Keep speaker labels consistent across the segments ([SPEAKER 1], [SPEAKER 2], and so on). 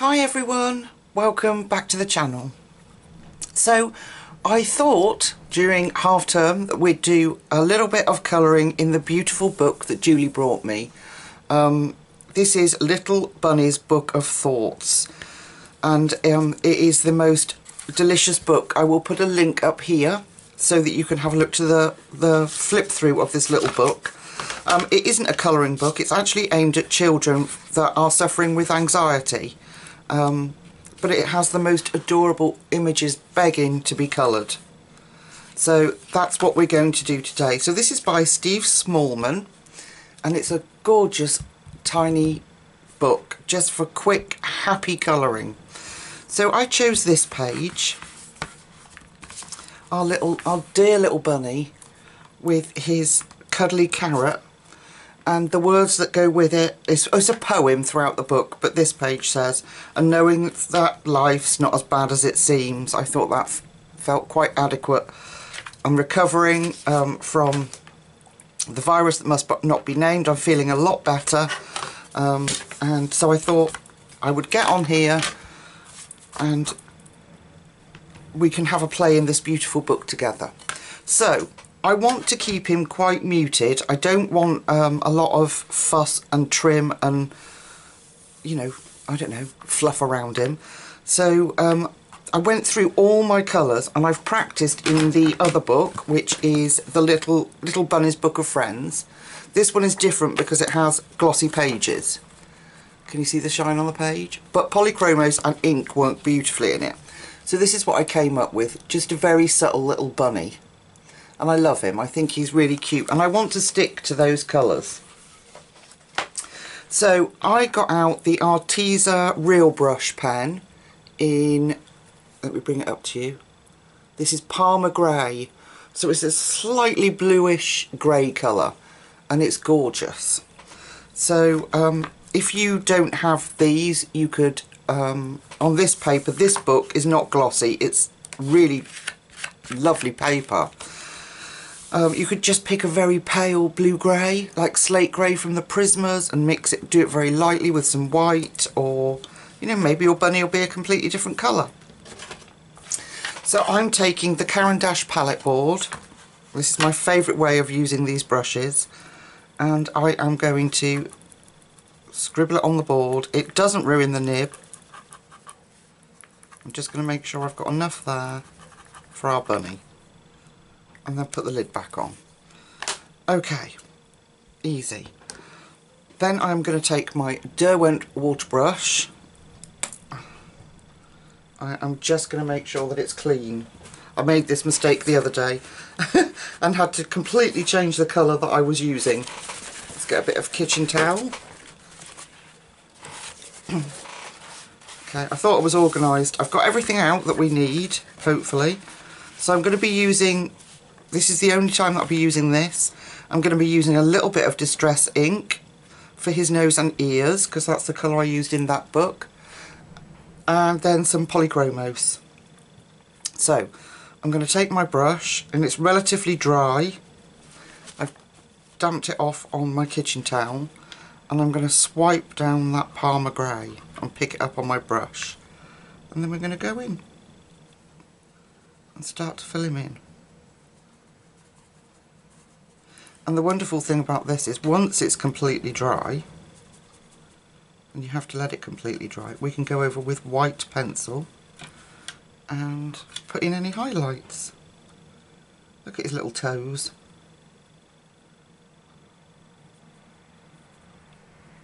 [SPEAKER 1] Hi everyone, welcome back to the channel. So I thought during half term that we'd do a little bit of colouring in the beautiful book that Julie brought me. This is Little Bunny's Book of Thoughts, and it is the most delicious book. I will put a link up here so that you can have a look to the flip through of this little book. It isn't a colouring book, it's actually aimed at children that are suffering with anxiety. But it has the most adorable images begging to be coloured. So that's what we're going to do today. So this is by Steve Smallman, and it's a gorgeous tiny book just for quick happy colouring. So I chose this page, our dear little bunny with his cuddly carrot, and the words that go with it is, it's a poem throughout the book, but this page says, "And knowing that life's not as bad as it seems." I thought that felt quite adequate. I'm recovering from the virus that must not be named. I'm feeling a lot better, and so I thought I would get on here and we can have a play in this beautiful book together. So I want to keep him quite muted. I don't want a lot of fuss and trim and, you know, I don't know, fluff around him. So I went through all my colours, and I've practised in the other book, which is the Little Bunny's Book of Friends. This one is different because it has glossy pages. Can you see the shine on the page? But polychromos and ink work beautifully in it. So this is what I came up with, just a very subtle little bunny. And I love him. I think he's really cute, and I want to stick to those colours. So I got out the Arteza Real Brush pen in, let me bring it up to you. This is Palmer Grey. So it's a slightly bluish grey colour, and it's gorgeous. So if you don't have these, you could, on this paper, this book is not glossy, it's really lovely paper. You could just pick a very pale blue-grey, like slate grey from the Prismas, and mix it, do it very lightly with some white, or, you know, maybe your bunny will be a completely different colour. So I'm taking the Caran d'Ache palette board. This is my favourite way of using these brushes, and I am going to scribble it on the board. It doesn't ruin the nib. I'm just going to make sure I've got enough there for our bunny. And then put the lid back on. Okay, easy. Then I'm going to take my Derwent water brush. I'm just going to make sure that it's clean. I made this mistake the other day and had to completely change the colour that I was using. Let's get a bit of kitchen towel. Okay, I thought I was organised. I've got everything out that we need, hopefully. So I'm going to be using, this is the only time that I'll be using this. I'm going to be using a little bit of Distress ink for his nose and ears, because that's the colour I used in that book. And then some polychromos. So I'm going to take my brush, and it's relatively dry. I've damped it off on my kitchen towel, and I'm going to swipe down that Palmer Grey and pick it up on my brush. And then we're going to go in and start to fill him in. And the wonderful thing about this is once it's completely dry, and you have to let it completely dry, we can go over with white pencil and put in any highlights. Look at his little toes.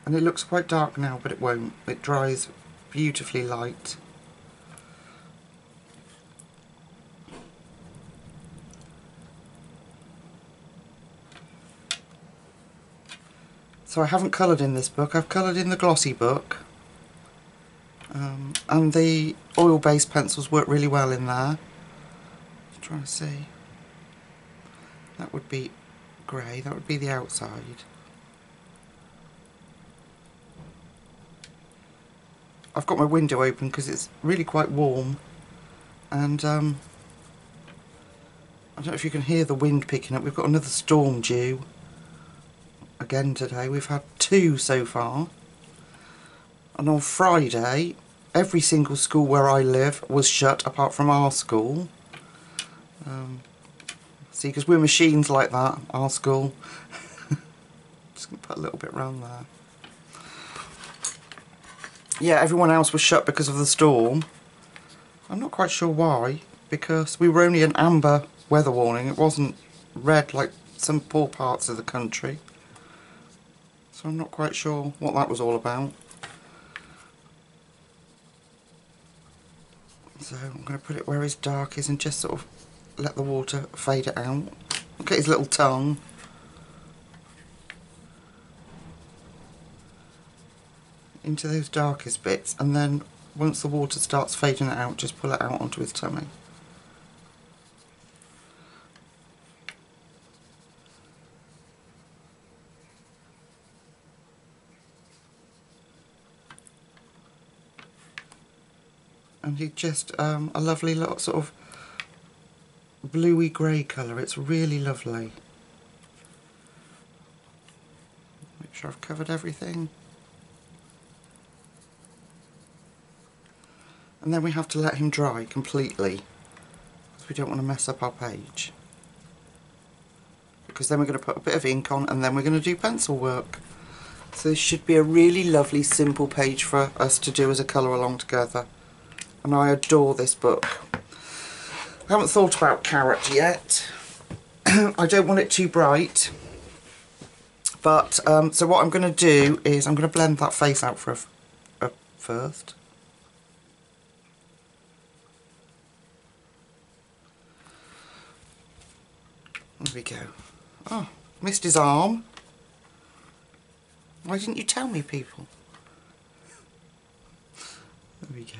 [SPEAKER 1] And it looks quite dark now, but it won't. It dries beautifully light. So I haven't coloured in this book, I've coloured in the glossy book. And the oil-based pencils work really well in there. Just trying to see. That would be grey, that would be the outside. I've got my window open because it's really quite warm. And I don't know if you can hear the wind picking up. We've got another storm due again today. We've had 2 so far, and on Friday every single school where I live was shut apart from our school. See, because we're machines like that, our school. Just going to put a little bit around there. Yeah, everyone else was shut because of the storm. I'm not quite sure why, because we were only an amber weather warning. It wasn't red like some poor parts of the country. So I'm not quite sure what that was all about. So I'm going to put it where his dark is and just sort of let the water fade it out. Look at his little tongue. Into those darkest bits, and then once the water starts fading it out, just pull it out onto his tummy. And he's just a lovely little sort of bluey grey colour. It's really lovely. Make sure I've covered everything. And then we have to let him dry completely, because we don't want to mess up our page. Because then we're going to put a bit of ink on, and then we're going to do pencil work. So this should be a really lovely simple page for us to do as a colour along together. And I adore this book. I haven't thought about carrot yet. I don't want it too bright. But, so what I'm going to do is I'm going to blend that face out for first. There we go. Oh, missed his arm. Why didn't you tell me, people? There we go.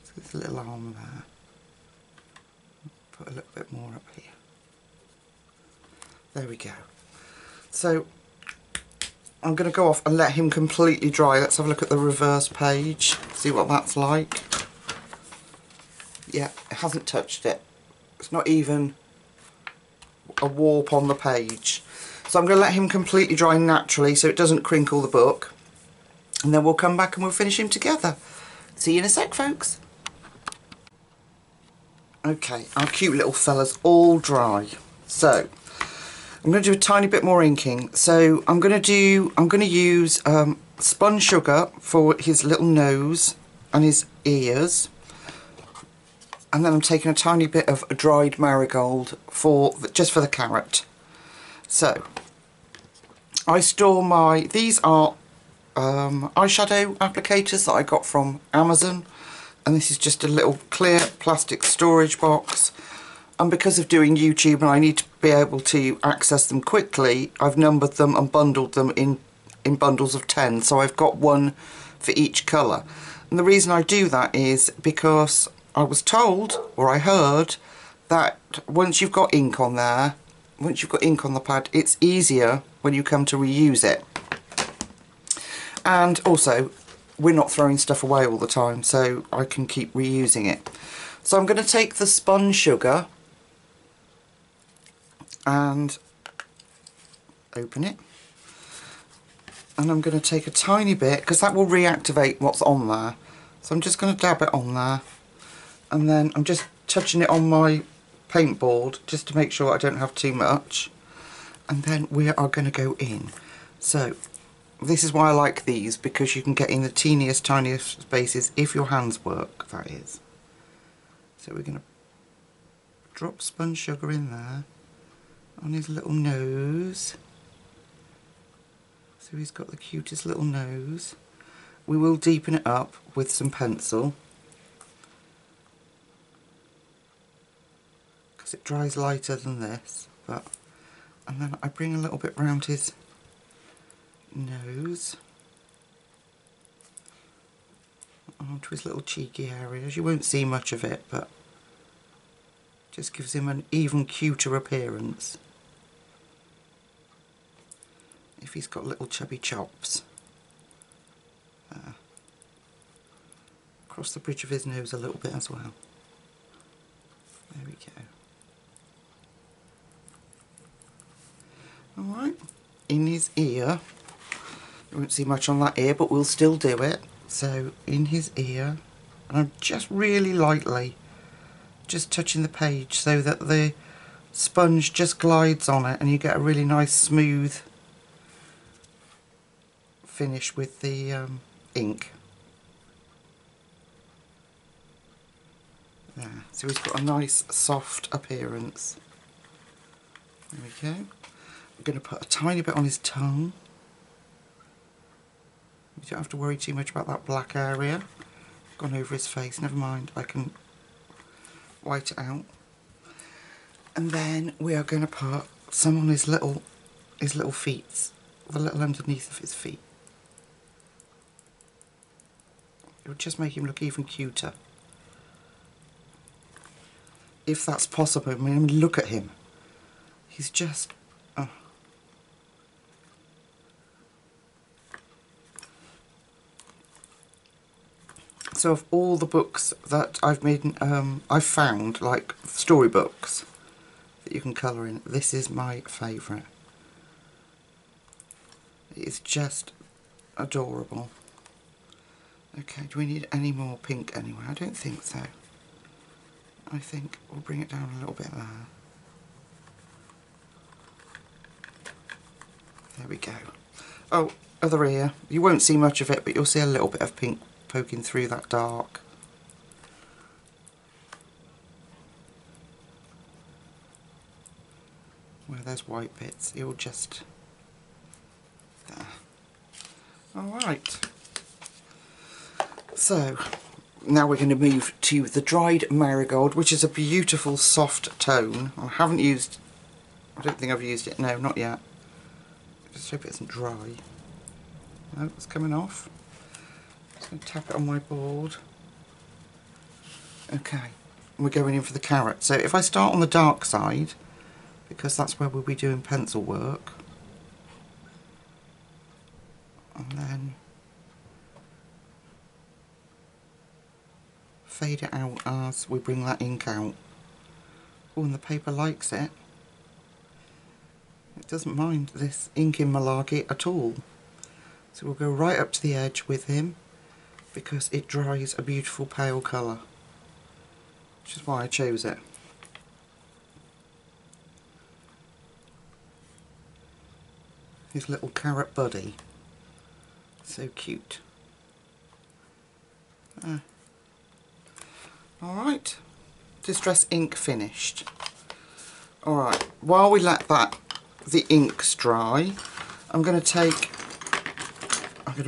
[SPEAKER 1] So there's a little arm there. Put a little bit more up here. There we go. So I'm going to go off and let him completely dry. Let's have a look at the reverse page. See what that's like. Yeah, it hasn't touched it. It's not even a warp on the page. So I'm going to let him completely dry naturally so it doesn't crinkle the book, and then we'll come back and we'll finish him together. See you in a sec, folks. Okay, our cute little fella's all dry. So I'm going to do a tiny bit more inking. So I'm going to use spun sugar for his little nose and his ears. And then I'm taking a tiny bit of dried marigold just for the carrot. So I store these are eyeshadow applicators that I got from Amazon, and this is just a little clear plastic storage box. And because of doing YouTube and I need to be able to access them quickly, I've numbered them and bundled them in bundles of 10. So I've got one for each colour. And the reason I do that is because I was told, or I heard, that once you've got ink on there, once you've got ink on the pad, it's easier when you come to reuse it. And also, we're not throwing stuff away all the time, so I can keep reusing it. So I'm going to take the spun sugar and open it. And I'm going to take a tiny bit, because that will reactivate what's on there. So I'm just going to dab it on there. And then I'm just touching it on my paint board just to make sure I don't have too much. And then we are going to go in. So this is why I like these, because you can get in the teeniest, tiniest spaces if your hands work, that is. So we're going to drop spun sugar in there on his little nose. So he's got the cutest little nose. We will deepen it up with some pencil, it dries lighter than this, and then I bring a little bit round his nose onto his little cheeky areas. You won't see much of it, but just gives him an even cuter appearance if he's got little chubby chops. Across the bridge of his nose a little bit as well. There we go. Alright, in his ear. You won't see much on that ear, but we'll still do it. So in his ear, and I'm just really lightly just touching the page so that the sponge just glides on it and you get a really nice smooth finish with the ink. There, so he's got a nice soft appearance. There we go. I'm going to put a tiny bit on his tongue. You don't have to worry too much about that black area. Gone over his face, never mind, I can white it out. And then we are going to put some on his little feet, the little underneath of his feet. It would just make him look even cuter. If that's possible. I mean, look at him. He's just... oh. So of all the books that I've made, I've found, like storybooks that you can colour in, this is my favourite. It's just adorable. Okay, do we need any more pink anyway? I don't think so. I think we'll bring it down a little bit there. There we go. Oh, other ear. You won't see much of it, but you'll see a little bit of pink poking through that dark. Where there's white bits, you'll just... there. Alright. So, now we're going to move to the dried Marigold, which is a beautiful soft tone. I don't think I've used it, no, not yet. Just hope it isn't dry. No, it's coming off. Just going to tap it on my board. Okay, we're going in for the carrot. So if I start on the dark side, because that's where we'll be doing pencil work, and then fade it out as we bring that ink out. Oh, and the paper likes it. It doesn't mind this ink in malarkey at all. So we'll go right up to the edge with him because it dries a beautiful pale colour, which is why I chose it. His little carrot buddy. So cute. Alright, Distress ink finished. Alright, while we let the inks dry, I'm going to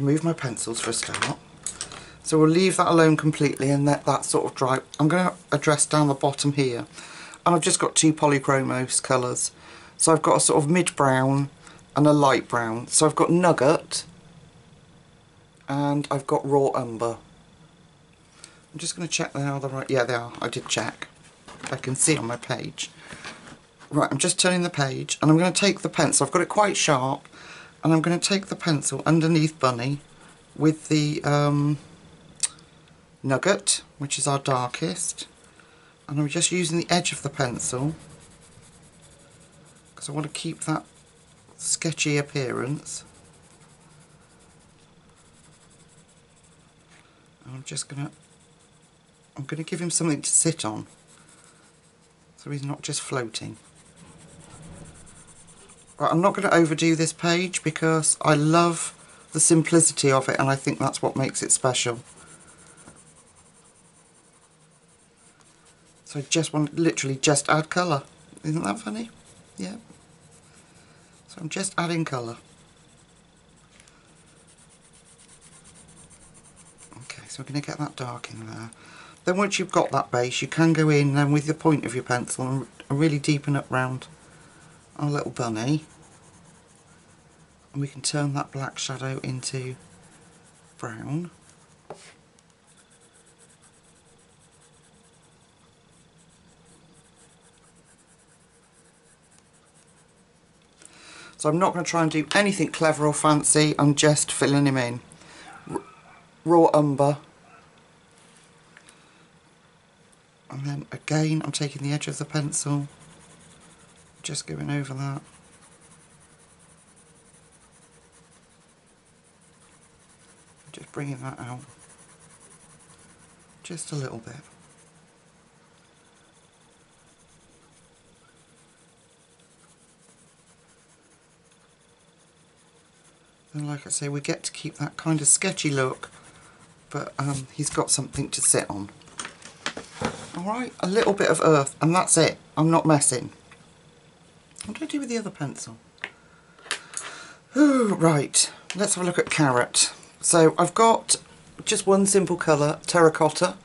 [SPEAKER 1] move my pencils for a start. So we'll leave that alone completely and let that sort of dry. I'm going to address down the bottom here. And I've just got two polychromos colours. So I've got a sort of mid-brown and a light brown. So I've got Nugget and I've got Raw Umber. I'm just going to check they are the right... yeah, they are. I did check. I can see on my page. Right, I'm just turning the page and I'm going to take the pencil. I've got it quite sharp and I'm going to take the pencil underneath Bunny with the Nugget, which is our darkest. And I'm just using the edge of the pencil because I want to keep that sketchy appearance. And I'm going to give him something to sit on so he's not just floating. Right, I'm not going to overdo this page because I love the simplicity of it and I think that's what makes it special. So I just want to literally just add colour. Isn't that funny? Yeah. So I'm just adding colour. Okay, so we're going to get that dark in there. Then once you've got that base, you can go in then with the point of your pencil and really deepen up round our little bunny. And we can turn that black shadow into brown. So I'm not going to try and do anything clever or fancy, I'm just filling him in. Raw Umber. And then again I'm taking the edge of the pencil, just going over that. Just Just bringing that out just a little bit. And like I say, we get to keep that kind of sketchy look, but he's got something to sit on. Alright, a little bit of earth, and that's it. I'm not messing. What do I do with the other pencil? Ooh, right, let's have a look at carrot. So I've got just one simple colour, terracotta.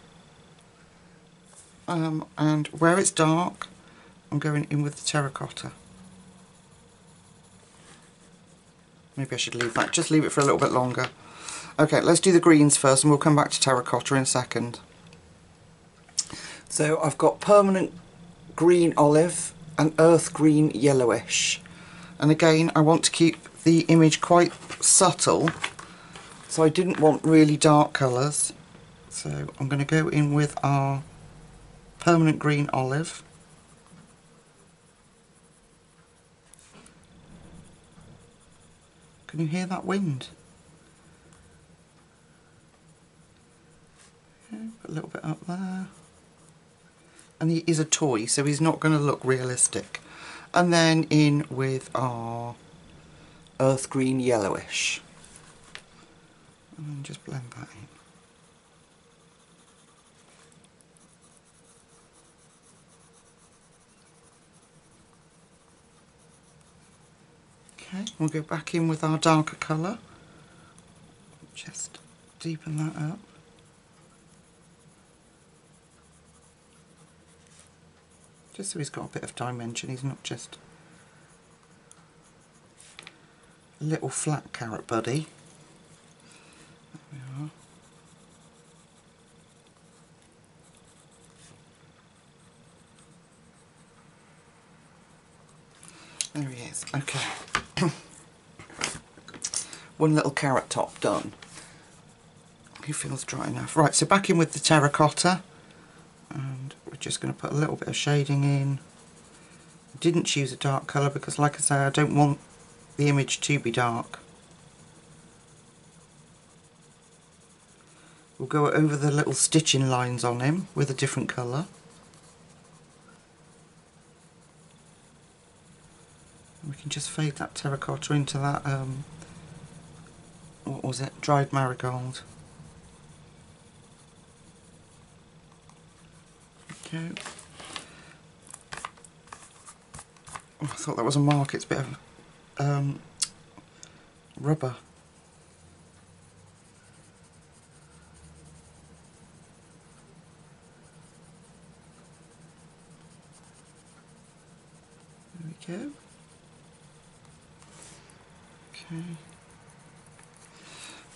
[SPEAKER 1] And where it's dark, I'm going in with the terracotta. Maybe I should leave that, just leave it for a little bit longer. Okay, let's do the greens first and we'll come back to terracotta in a second. So I've got permanent green olive and earth green yellowish. And again, I want to keep the image quite subtle, so I didn't want really dark colours. So I'm going to go in with our permanent green olive. Can you hear that wind? Okay, put a little bit up there. And he is a toy, so he's not going to look realistic. And then in with our earth green yellowish. And just blend that in. Okay, we'll go back in with our darker colour. Just deepen that up. Just so he's got a bit of dimension, he's not just a little flat carrot buddy. There we are. There he is, okay. One little carrot top done. He feels dry enough. Right, so back in with the terracotta. And we're just going to put a little bit of shading in. I didn't choose a dark colour because, like I say, I don't want the image to be dark. We'll go over the little stitching lines on him with a different colour. We can just fade that terracotta into that, what was it, dried marigold. Okay. Oh, I thought that was a mark, it's a bit of rubber. There we go. Okay.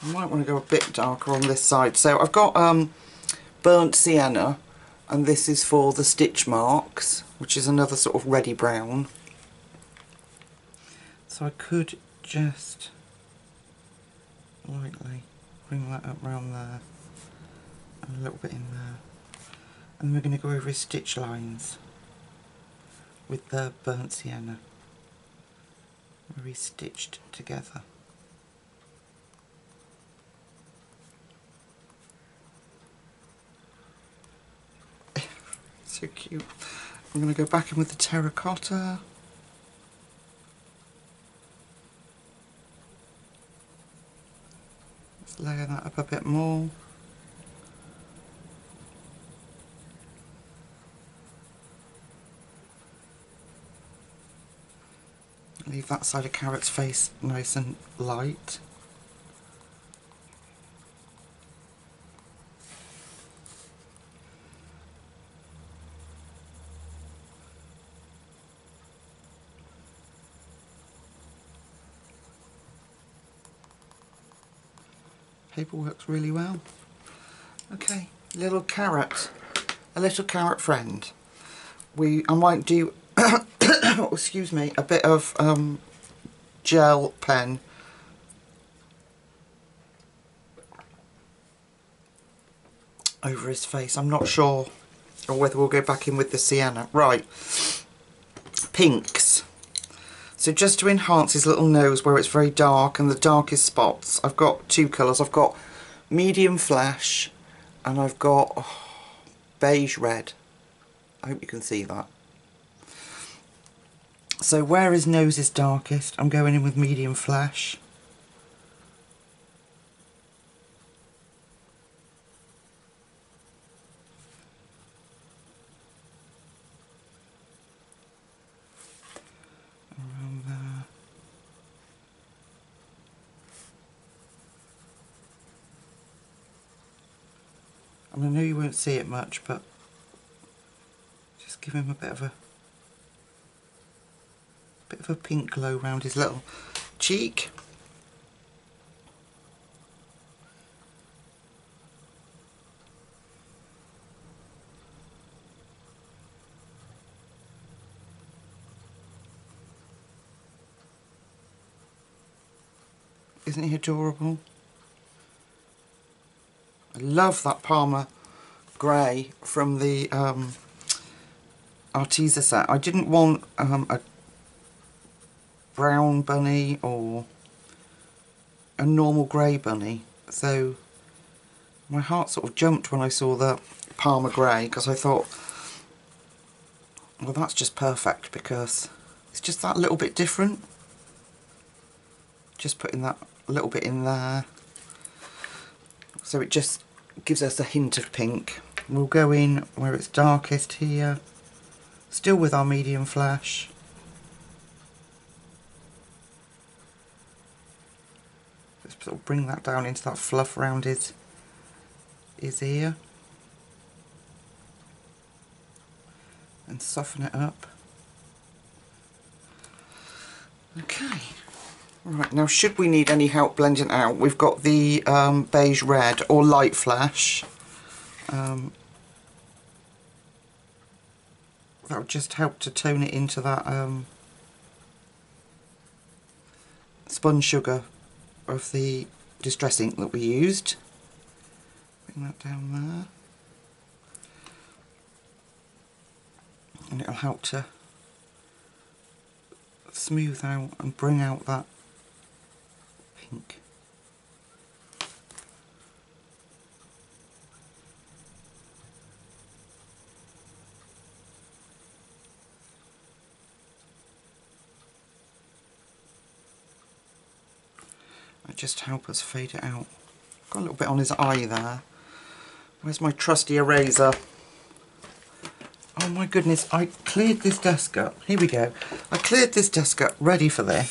[SPEAKER 1] I might want to go a bit darker on this side. So I've got burnt sienna, and this is for the stitch marks, which is another sort of reddy brown. So I could just lightly bring that up round there, and a little bit in there. And we're going to go over his stitch lines with the burnt sienna, where he's stitched together. So cute. I'm going to go back in with the terracotta. Let's layer that up a bit more. Leave that side of carrot's face nice and light. Paper works really well. Okay, little carrot, a little carrot friend. I might do, excuse me, a bit of gel pen. Over his face. I'm not sure, or whether we'll go back in with the sienna. Right, pinks. So just to enhance his little nose where it's very dark and the darkest spots, I've got two colours. I've got medium flesh, and I've got beige red. I hope you can see that. So where his nose is darkest, I'm going in with medium flesh. Around there. And I know you won't see it much, but just give him a bit of a pink glow around his little cheek. Isn't he adorable? I love that Palmer grey from the Arteza set. I didn't want a brown bunny or a normal grey bunny, so my heart sort of jumped when I saw the Palmer grey, because I thought, well, that's just perfect, because it's just that little bit different. Just putting that little bit in there, so it just gives us a hint of pink. We'll go in where it's darkest here, still with our medium flesh. Just sort of bring that down into that fluff around his ear and soften it up. Okay. Right, now should we need any help blending out, we've got the beige red or light flesh. That would just help to tone it into that spun sugar of the distress ink that we used. Bring that down there. And it'll help to smooth out and bring out that pink. And just help us fade it out. Got a little bit on his eye there. Where's my trusty eraser? Oh my goodness, I cleared this desk up. Here we go. I cleared this desk up ready for this.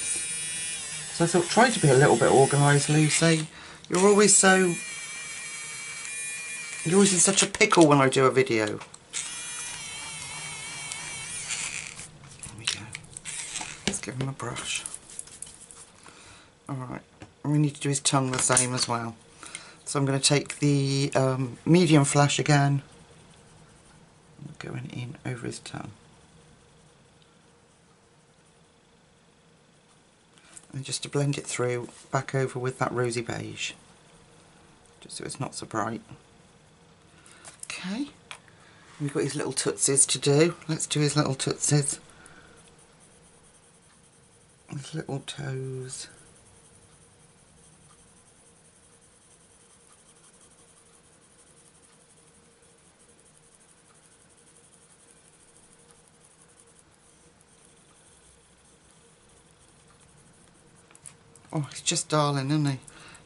[SPEAKER 1] So I thought, try to be a little bit organised, Lucy. You're always in such a pickle when I do a video. There we go. Let's give him a brush. Alright, and we need to do his tongue the same as well. So I'm going to take the medium flesh again. Going in over his tongue. And just to blend it through, back over with that rosy beige. Just so it's not so bright. Okay. We've got his little tootsies to do. Let's do his little tootsies. His little toes. Oh, he's just darling, isn't he?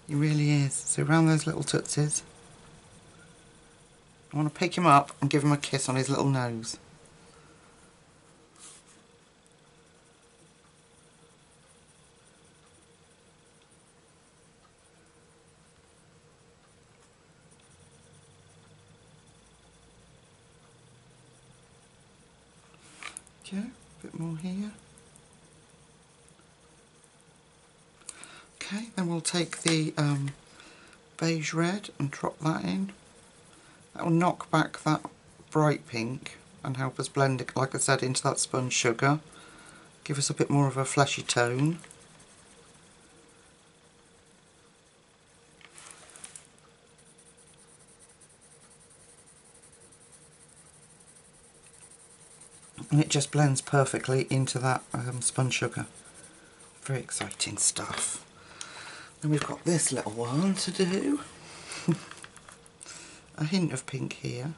[SPEAKER 1] He really is. So around those little tootsies. I want to pick him up and give him a kiss on his little nose. Okay, a bit more here. Okay, then we'll take the beige red and drop that in. That will knock back that bright pink and help us blend it, like I said, into that spun sugar. Give us a bit more of a fleshy tone. And it just blends perfectly into that spun sugar. Very exciting stuff. And we've got this little one to do. a hint of pink here,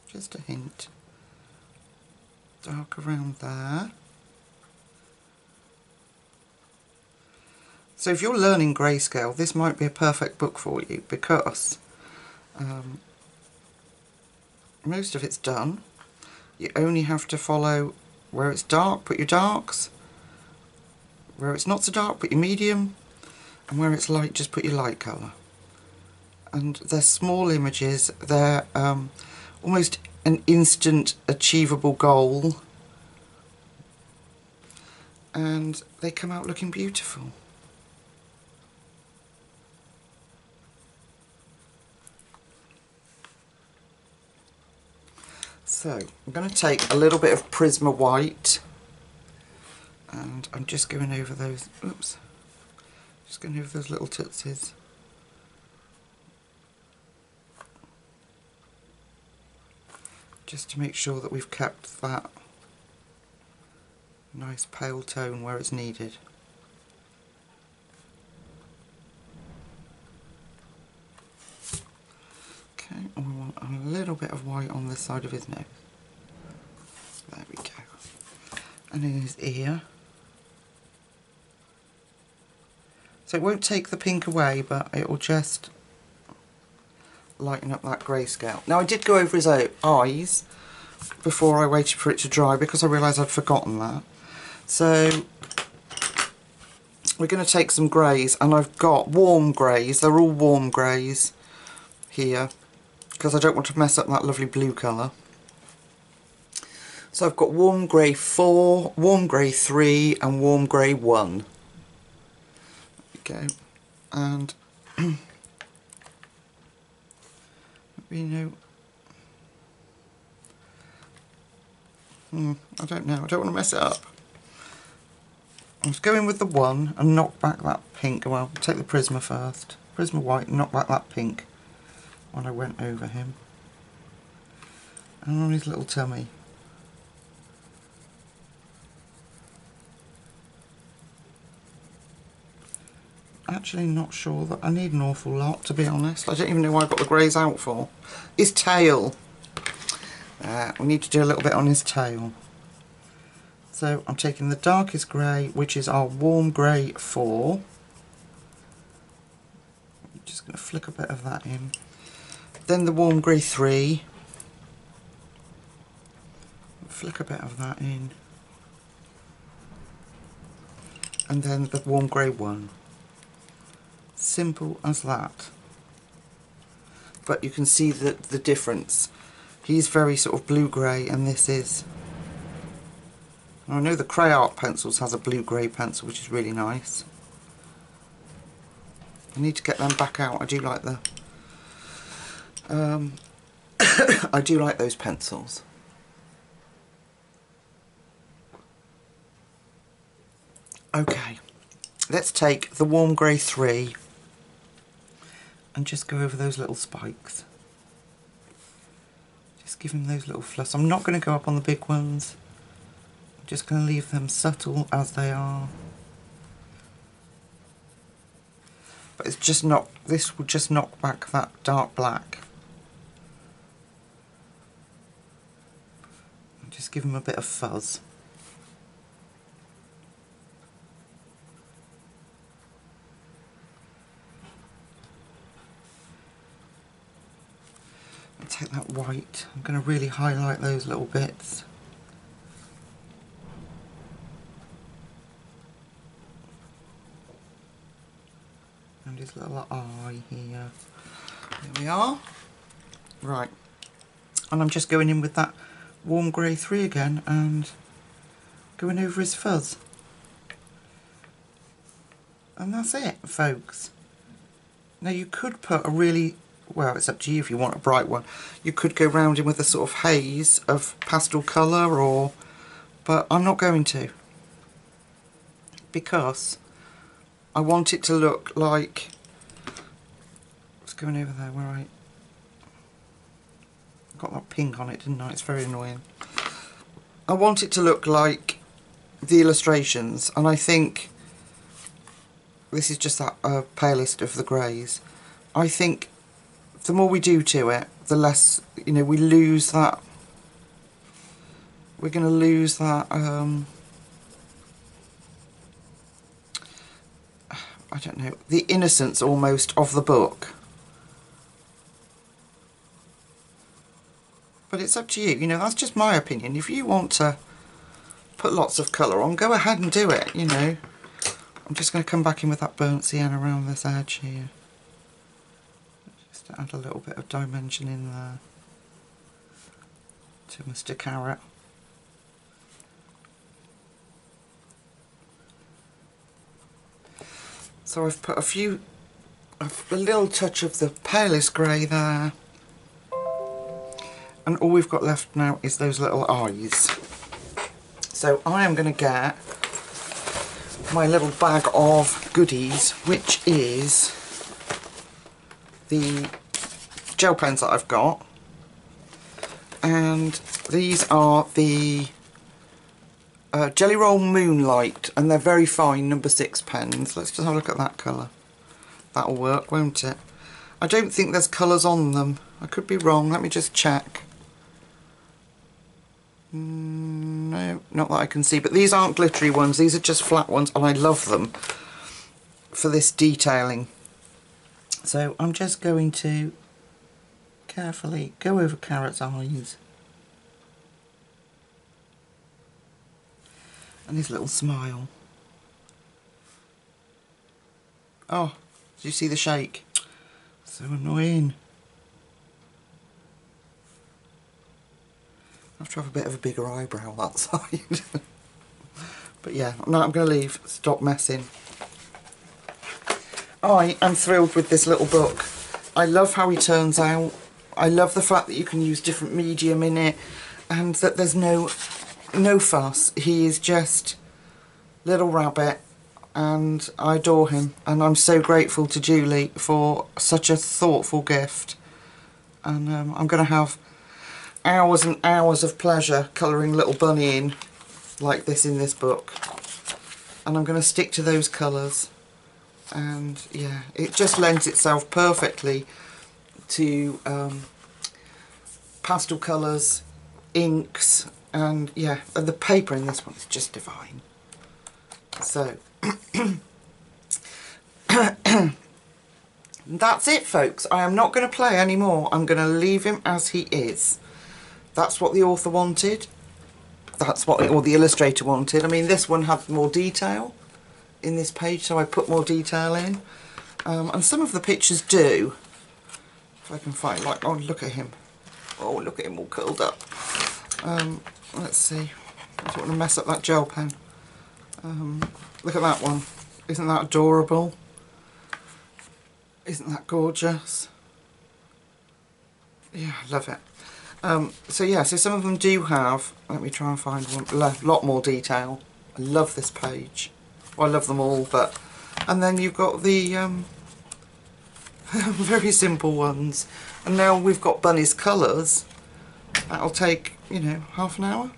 [SPEAKER 1] just a hint, dark around there. So if you're learning grayscale, this might be a perfect book for you, because most of it's done. You only have to follow where it's dark, put your darks, where it's not so dark, put your medium, and where it's light, just put your light colour. And they're small images, they're almost an instant achievable goal, and they come out looking beautiful. So I'm going to take a little bit of Prisma white, and I'm just going over those, oops, just going over those little tootsies. Just to make sure that we've kept that nice pale tone where it's needed. Okay, and we want a little bit of white on this side of his nose. There we go. And in his ear. So it won't take the pink away, but it will just lighten up that grayscale. Now I did go over his eyes before I waited for it to dry, because I realised I'd forgotten that. So we're going to take some greys, and I've got warm greys, they're all warm greys here, because I don't want to mess up that lovely blue colour. So I've got warm grey 4, warm grey 3 and warm grey 1. There we go. And you know, I don't know, I don't want to mess it up. I'm just going with the 1 and knock back that pink. Well, take the Prisma first. Prisma white and knock back that pink when I went over him. And on his little tummy. Actually not sure that I need an awful lot, to be honest. I don't even know why I got the greys out for. His tail. We need to do a little bit on his tail. So I'm taking the darkest grey, which is our warm grey 4. I'm just going to flick a bit of that in. Then the warm grey 3. Flick a bit of that in. And then the warm grey 1. Simple as that. But you can see the difference. He's very sort of blue-grey, and this is... I know the Crayart pencils has a blue-grey pencil, which is really nice. I need to get them back out. I do like the... I do like those pencils. Okay, let's take the warm grey 3 and just go over those little spikes. Just give him those little fluffs. I'm not going to go up on the big ones. I'm just going to leave them subtle as they are. But it's just not, this will just knock back that dark black. And just give him a bit of fuzz. Take that white, I'm going to really highlight those little bits. And his little eye here. There we are. Right. And I'm just going in with that warm grey 3 again and going over his fuzz. And that's it, folks. Now you could put a really... well, it's up to you if you want a bright one. You could go round in with a sort of haze of pastel colour, or... but I'm not going to. Because I want it to look like... what's going over there where I... got that pink on it, didn't I? It's very annoying. I want it to look like the illustrations, and I think... this is just that palest of the greys. I think the more we do to it, the less, you know, we lose that. We're going to lose that, I don't know, the innocence almost of the book. But it's up to you, you know, that's just my opinion. If you want to put lots of colour on, go ahead and do it, you know. I'm just going to come back in with that burnt sienna around this edge here. Just to add a little bit of dimension in there to Mr. Carrot. So I've put a little touch of the palest grey there. And all we've got left now is those little eyes. So I am going to get my little bag of goodies, which is the gel pens that I've got. And these are the Jelly Roll Moonlight, and they're very fine, number 6 pens. Let's just have a look at that colour. That'll work, won't it? I don't think there's colours on them. I could be wrong, let me just check. No, not that I can see, but these aren't glittery ones, these are just flat ones, and I love them for this detailing. So I'm just going to carefully go over Carrot's eyes. And his little smile. Oh, did you see the shake? So annoying. I have to have a bit of a bigger eyebrow that side. But yeah, no, I'm going to leave. Stop messing. I am thrilled with this little book. I love how he turns out. I love the fact that you can use different medium in it, and that there's no fuss. He is just little rabbit, and I adore him, and I'm so grateful to Julie for such a thoughtful gift. And I'm going to have hours and hours of pleasure colouring little bunny in like this in this book, and I'm going to stick to those colours. And yeah, it just lends itself perfectly to pastel colours, inks, and yeah, and the paper in this one is just divine. So that's it, folks. I am not going to play anymore. I'm going to leave him as he is. That's what the author wanted. That's what, or the illustrator wanted. I mean, this one had more detail in this page, so I put more detail in. And some of the pictures do. If I can find, like, oh, look at him. Oh, look at him all curled up. Let's see. I don't want to mess up that gel pen. Look at that one. Isn't that adorable? Isn't that gorgeous? Yeah, I love it. So yeah, so some of them do have, let me try and find one, a lot more detail. I love this page. Well, I love them all, but, and then you've got the very simple ones. And now we've got Bunny's colours. That'll take, you know, half an hour.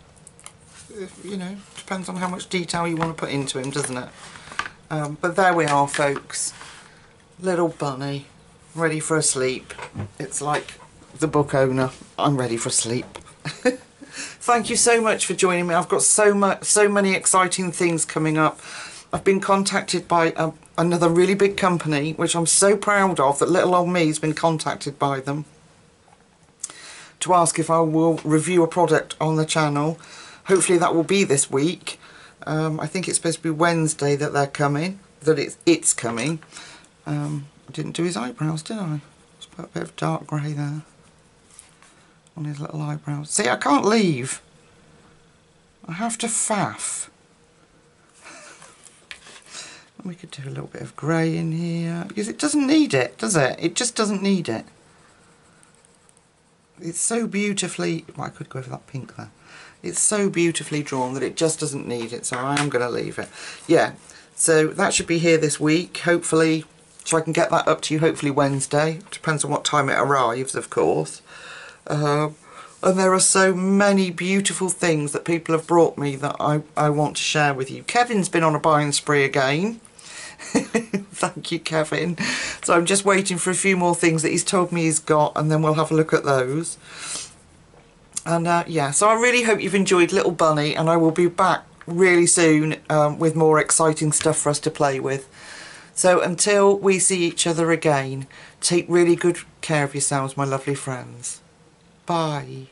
[SPEAKER 1] You know, depends on how much detail you want to put into him, doesn't it? But there we are, folks. Little Bunny, ready for a sleep. It's like the book owner. I'm ready for sleep. Thank you so much for joining me. I've got so many exciting things coming up. I've been contacted by another really big company, which I'm so proud of, that little old me's been contacted by them to ask if I will review a product on the channel. Hopefully that will be this week. I think it's supposed to be Wednesday that they're coming, that it's coming. I didn't do his eyebrows, did I? Just put a bit of dark grey there on his little eyebrows. See, I can't leave. I have to faff. And we could do a little bit of grey in here, because it doesn't need it, does it? It just doesn't need it. It's so beautifully, well, I could go over that pink there. It's so beautifully drawn that it just doesn't need it, so I am going to leave it. Yeah, so that should be here this week, hopefully, so I can get that up to you hopefully Wednesday. Depends on what time it arrives, of course. And there are so many beautiful things that people have brought me that I want to share with you. Kevin's been on a buying spree again. Thank you, Kevin. So I'm just waiting for a few more things that he's told me he's got, and then we'll have a look at those. And yeah, so I really hope you've enjoyed Little Bunny, and I will be back really soon with more exciting stuff for us to play with. So until we see each other again, take really good care of yourselves, my lovely friends. Bye.